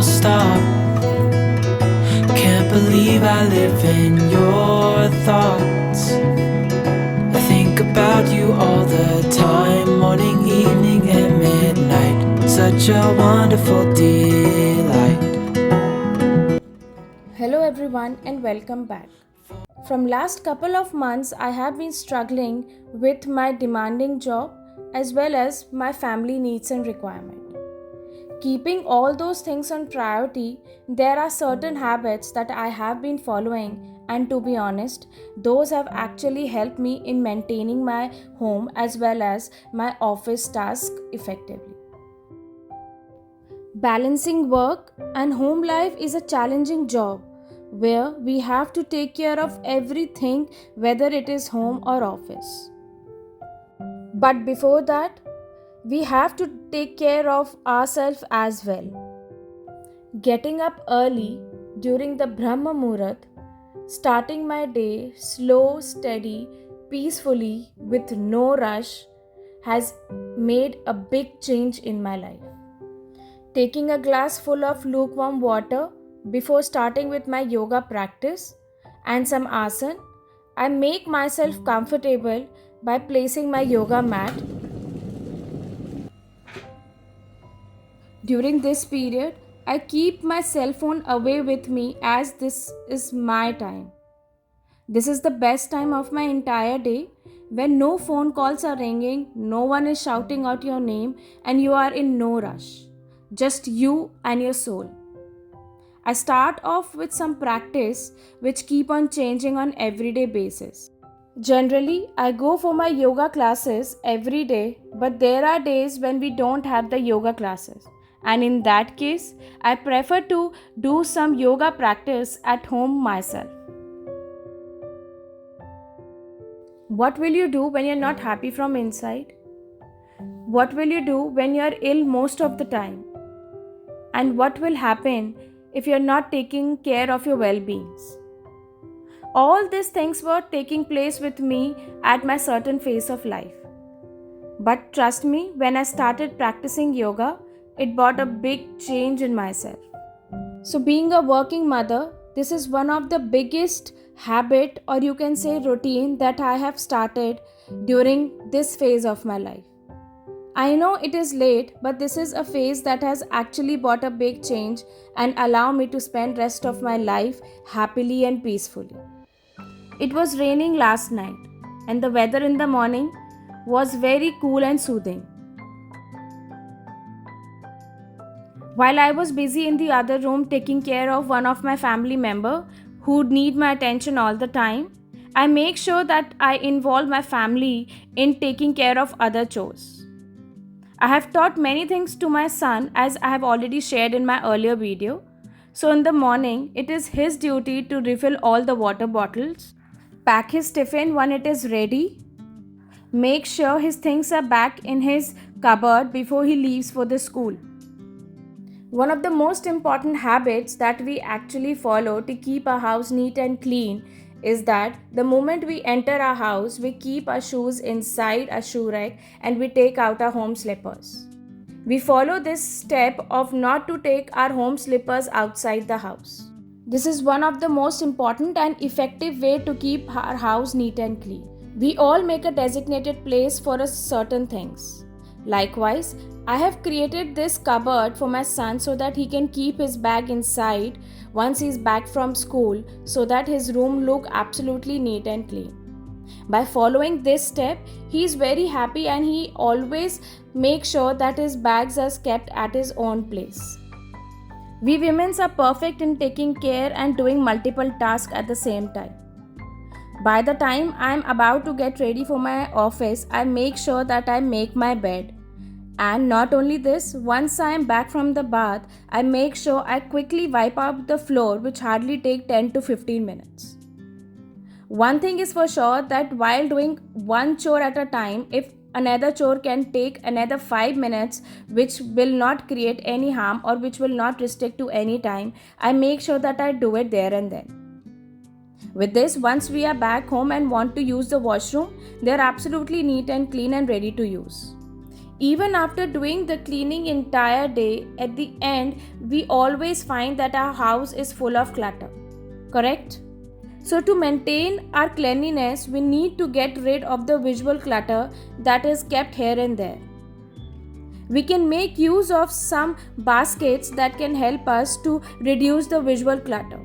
will stop. Can't believe I live in your thoughts. I think about you all the time, morning, evening, and midnight. Such a wonderful delight. Hello everyone and welcome back. From last couple of months I have been struggling with my demanding job as well as my family needs and requirement. Keeping all those things on priority, there are certain habits that I have been following, and to be honest, those have actually helped me in maintaining my home as well as my office task effectively. Balancing work and home life is a challenging job where we have to take care of everything, whether it is home or office. But before that, we have to take care of ourselves as well. Getting up early during the Brahma Muhurat, starting my day slow, steady, peacefully, with no rush, has made a big change in my life. Taking a glass full of lukewarm water before starting with my yoga practice and some asana, I make myself comfortable by placing my yoga mat. During this period, I keep my cell phone away with me as this is my time. This is the best time of my entire day when no phone calls are ringing, no one is shouting out your name, and you are in no rush. Just you and your soul. I start off with some practice which keep on changing on everyday basis. Generally, I go for my yoga classes every day, but there are days when we don't have the yoga classes. And in that case, I prefer to do some yoga practice at home myself. What will you do when you're not happy from inside? What will you do when you're ill most of the time? And what will happen if you're not taking care of your well-beings? All these things were taking place with me at my certain phase of life. But trust me, when I started practicing yoga, it brought a big change in myself. So being a working mother, this is one of the biggest habit, or you can say routine, that I have started during this phase of my life. I know it is late, but this is a phase that has actually brought a big change and allow me to spend rest of my life happily and peacefully. It was raining last night and the weather in the morning was very cool and soothing. While I was busy in the other room taking care of one of my family member who need my attention all the time, I make sure that I involve my family in taking care of other chores. I have taught many things to my son, as I have already shared in my earlier video. So in the morning, it is his duty to refill all the water bottles, pack his tiffin when it is ready, make sure his things are back in his cupboard before he leaves for the school. One of the most important habits that we actually follow to keep our house neat and clean is that the moment we enter our house, we keep our shoes inside a shoe rack and we take out our home slippers. We follow this step of not to take our home slippers outside the house. This is one of the most important and effective way to keep our house neat and clean. We all make a designated place for a certain things. Likewise, I have created this cupboard for my son so that he can keep his bag inside once he is back from school, so that his room look absolutely neat and clean. By following this step, he is very happy and he always makes sure that his bags are kept at his own place. We women are perfect in taking care and doing multiple tasks at the same time. By the time I am about to get ready for my office, I make sure that I make my bed. And not only this, once I am back from the bath, I make sure I quickly wipe up the floor, which hardly take 10 to 15 minutes. One thing is for sure, that while doing one chore at a time, if another chore can take another 5 minutes, which will not create any harm or which will not restrict to any time, I make sure that I do it there and then. With this, once we are back home and want to use the washroom, they are absolutely neat and clean and ready to use. Even after doing the cleaning entire day, at the end, we always find that our house is full of clutter. Correct? So, to maintain our cleanliness, we need to get rid of the visual clutter that is kept here and there. We can make use of some baskets that can help us to reduce the visual clutter.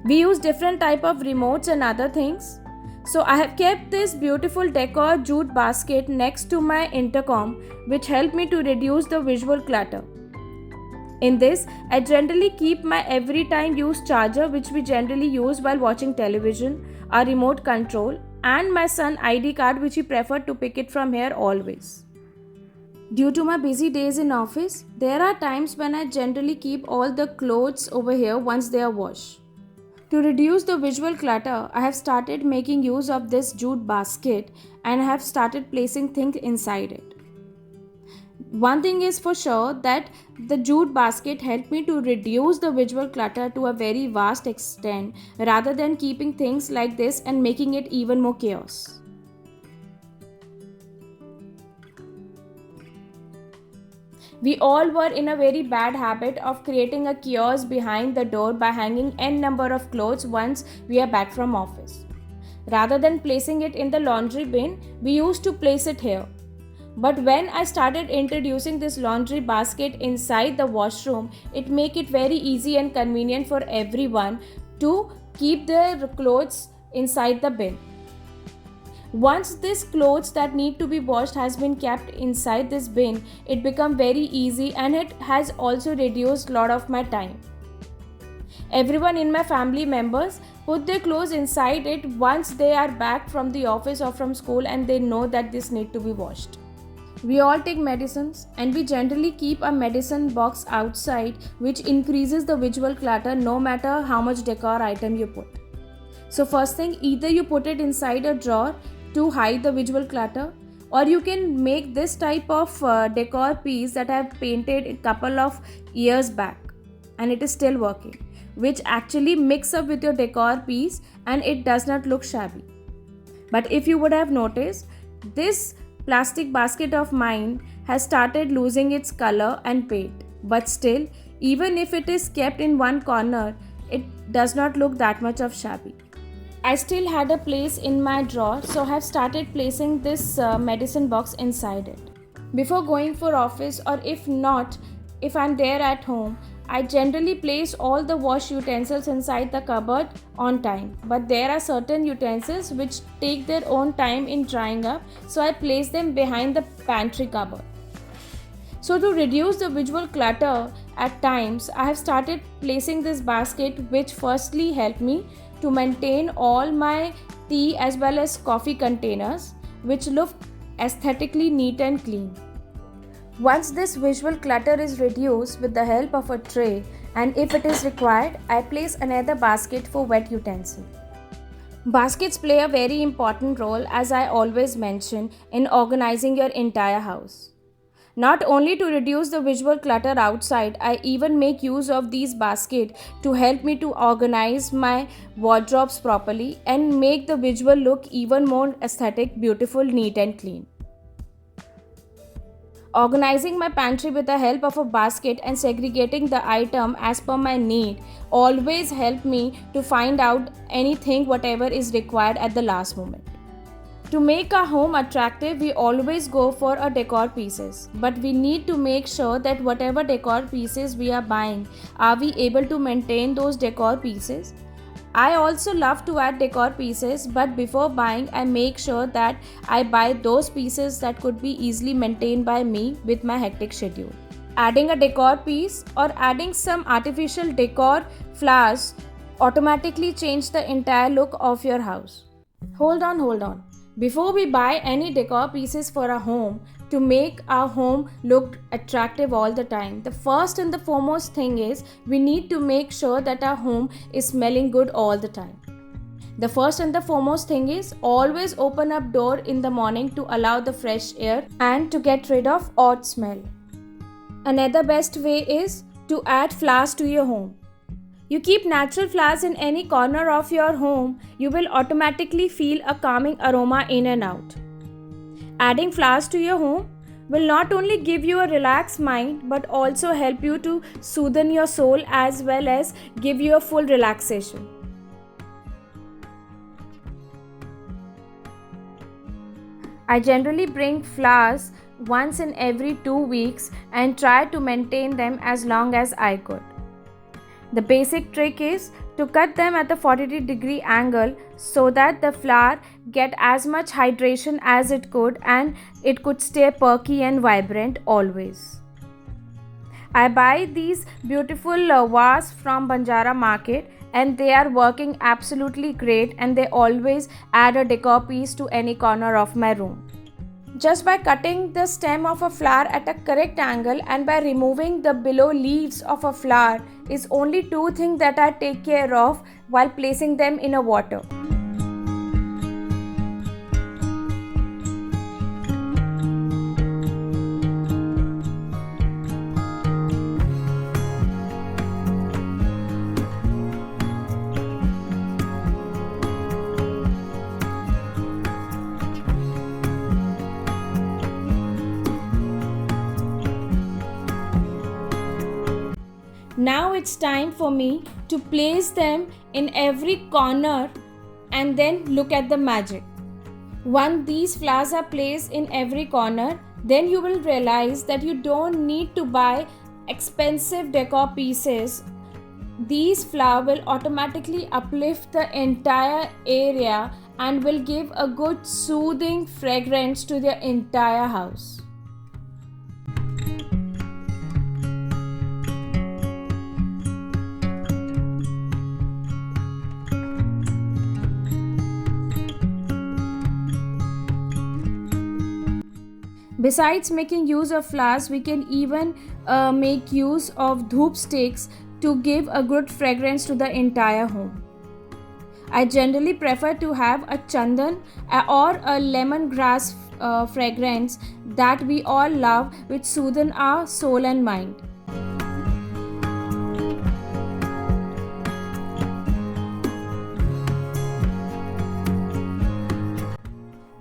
We use different type of remotes and other things. So I have kept this beautiful decor jute basket next to my intercom, which helped me to reduce the visual clutter. In this, I generally keep my every time use charger, which we generally use while watching television, our remote control, and my son ID card, which he preferred to pick it from here always. Due to my busy days in office, there are times when I generally keep all the clothes over here once they are washed. To reduce the visual clutter, I have started making use of this jute basket and I have started placing things inside it. One thing is for sure that the jute basket helped me to reduce the visual clutter to a very vast extent rather than keeping things like this and making it even more chaos. We all were in a very bad habit of creating a chaos behind the door by hanging n number of clothes once we are back from office. Rather than placing it in the laundry bin, we used to place it here. But when I started introducing this laundry basket inside the washroom, it made it very easy and convenient for everyone to keep their clothes inside the bin. Once this clothes that need to be washed has been kept inside this bin, it become very easy and it has also reduced lot of my time. Everyone in my family members put their clothes inside it once they are back from the office or from school and they know that this need to be washed. We all take medicines and we generally keep a medicine box outside, which increases the visual clutter no matter how much decor item you put. So first thing, either you put it inside a drawer to hide the visual clutter, or you can make this type of decor piece that I have painted a couple of years back and it is still working, which actually mix up with your decor piece and it does not look shabby. But if you would have noticed, this plastic basket of mine has started losing its color and paint, but still, even if it is kept in one corner, it does not look that much of shabby. I still had a place in my drawer, so I have started placing this medicine box inside it. Before going for office, or if not, if I'm there at home, I generally place all the wash utensils inside the cupboard on time. But there are certain utensils which take their own time in drying up, so I place them behind the pantry cupboard. So to reduce the visual clutter at times, I have started placing this basket, which firstly helped me to maintain all my tea as well as coffee containers, which look aesthetically neat and clean. Once this visual clutter is reduced with the help of a tray, and if it is required, I place another basket for wet utensil. Baskets play a very important role, as I always mention, in organizing your entire house. Not only to reduce the visual clutter outside, I even make use of these baskets to help me to organize my wardrobes properly and make the visual look even more aesthetic, beautiful, neat and clean. Organizing my pantry with the help of a basket and segregating the item as per my need always help me to find out anything whatever is required at the last moment. To make our home attractive, we always go for a decor pieces, but we need to make sure that whatever decor pieces we are buying, are we able to maintain those decor pieces? I also love to add decor pieces, but before buying, I make sure that I buy those pieces that could be easily maintained by me with my hectic schedule. Adding a decor piece or adding some artificial decor flowers automatically change the entire look of your house. Hold on. Before we buy any decor pieces for our home to make our home look attractive all the time, the first and the foremost thing is we need to make sure that our home is smelling good all the time. The first and the foremost thing is always open up door in the morning to allow the fresh air and to get rid of odd smell. Another best way is to add flowers to your home. You keep natural flowers in any corner of your home, you will automatically feel a calming aroma in and out. Adding flowers to your home will not only give you a relaxed mind but also help you to soothe your soul as well as give you a full relaxation. I generally bring flowers once in every 2 weeks and try to maintain them as long as I could. The basic trick is to cut them at the 40-degree angle so that the flower get as much hydration as it could and it could stay perky and vibrant always. I buy these beautiful vases from Banjara market and they are working absolutely great, and they always add a decor piece to any corner of my room. Just by cutting the stem of a flower at a correct angle and by removing the below leaves of a flower is only 2 things that I take care of while placing them in a water. Now it's time for me to place them in every corner and then look at the magic. Once these flowers are placed in every corner, then you will realize that you don't need to buy expensive decor pieces. These flowers will automatically uplift the entire area and will give a good soothing fragrance to the entire house. Besides making use of flowers, we can even make use of dhoop sticks to give a good fragrance to the entire home. I generally prefer to have a chandan or a lemongrass fragrance that we all love, which soothes our soul and mind.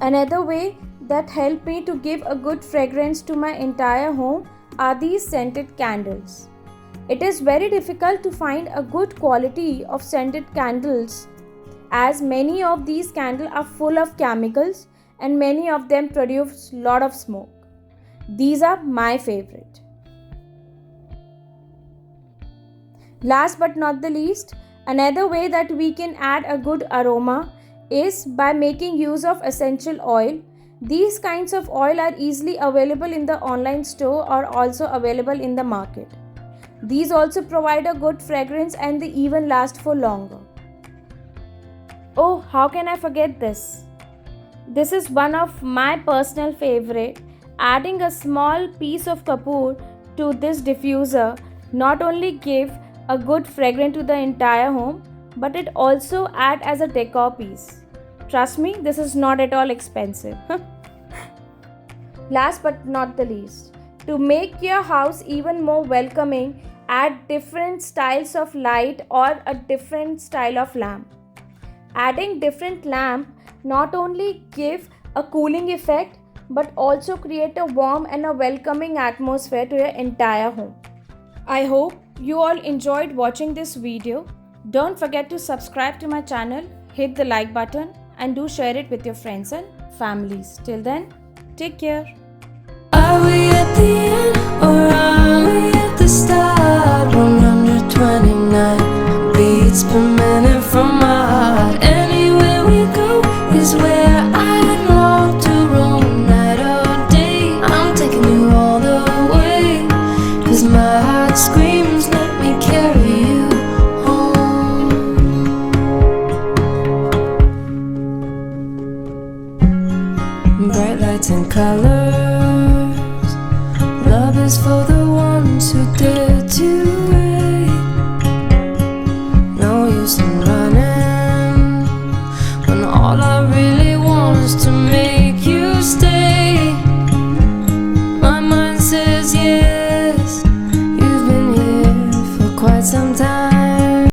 Another way that help me to give a good fragrance to my entire home are these scented candles. It is very difficult to find a good quality of scented candles, as many of these candles are full of chemicals and many of them produce lot of smoke. These are my favorite. Last but not the least, another way that we can add a good aroma is by making use of essential oil. These kinds of oil are easily available in the online store or also available in the market. These also provide a good fragrance and they even last for longer. Oh, how can I forget this? This is one of my personal favorite. Adding a small piece of kapoor to this diffuser not only give a good fragrance to the entire home, but it also add as a decor piece. Trust me, this is not at all expensive. Last but not the least, to make your house even more welcoming, add different styles of light or a different style of lamp. Adding different lamp not only give a cooling effect but also create a warm and a welcoming atmosphere to your entire home. I hope you all enjoyed watching this video. Don't forget to subscribe to my channel, hit the like button and do share it with your friends and families. Till then, take care. Are we at the end or are we at the start? 129 beats per minute from my heart. Anywhere we go is where I long to roam. Night or day, I'm taking you all the way. 'Cause my heart screams, let me carry you home. Bright lights and colors, love is for the ones who dare to wait. No use in running when all I really want is to make